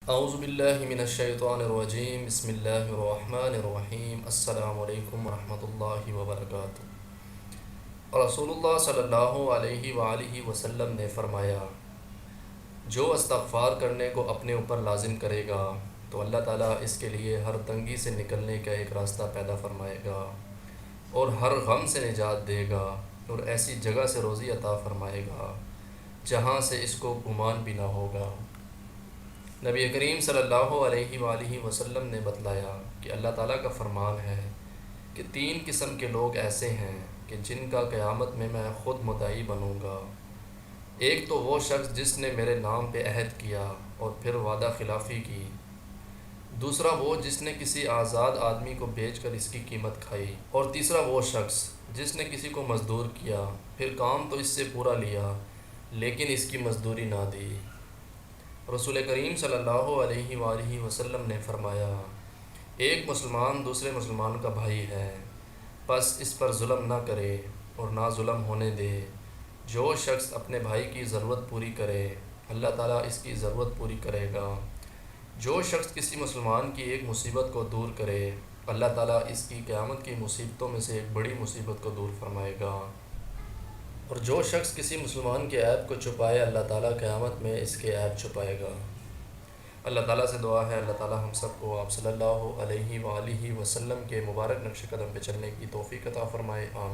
اعوذ باللہ من الشیطان الرجیم، بسم اللہ الرحمن الرحیم، السلام علیکم ورحمۃ اللہ وبرکاتہ۔ رسول اللہ صلی اللہ علیہ وآلہ وسلم نے فرمایا، جو استغفار کرنے کو اپنے اوپر لازم کرے گا تو اللہ تعالیٰ اس کے لیے ہر تنگی سے نکلنے کا ایک راستہ پیدا فرمائے گا اور ہر غم سے نجات دے گا اور ایسی جگہ سے روزی عطا فرمائے گا جہاں سے اس کو گمان بھی نہ ہوگا۔ نبی کریم صلی اللہ علیہ وآلہ وسلم نے بتلایا کہ اللہ تعالیٰ کا فرمان ہے کہ 3 قسم کے لوگ ایسے ہیں کہ جن کا قیامت میں خود مدعی بنوں گا۔ ایک تو وہ شخص جس نے میرے نام پہ عہد کیا اور پھر وعدہ خلافی کی۔ دوسرا وہ جس نے کسی آزاد آدمی کو بیچ کر اس کی قیمت کھائی۔ اور تیسرا وہ شخص جس نے کسی کو مزدور کیا، پھر کام تو اس سے پورا لیا لیکن اس کی مزدوری نہ دی۔ رسول کریم صلی اللہ علیہ وآلہ وسلم نے فرمایا، ایک مسلمان دوسرے مسلمان کا بھائی ہے، پس اس پر ظلم نہ کرے اور نہ ظلم ہونے دے۔ جو شخص اپنے بھائی کی ضرورت پوری کرے، اللہ تعالیٰ اس کی ضرورت پوری کرے گا۔ جو شخص کسی مسلمان کی ایک مصیبت کو دور کرے، اللہ تعالیٰ اس کی قیامت کی مصیبتوں میں سے ایک بڑی مصیبت کو دور فرمائے گا۔ اور جو شخص کسی مسلمان کے عیب کو چھپائے، اللہ تعالیٰ قیامت میں اس کے عیب چھپائے گا۔ اللہ تعالیٰ سے دعا ہے اللہ تعالیٰ ہم سب کو آپ صلی اللہ علیہ وآلہ وسلم کے مبارک نقش قدم پہ چلنے کی توفیق عطا فرمائے، آمین۔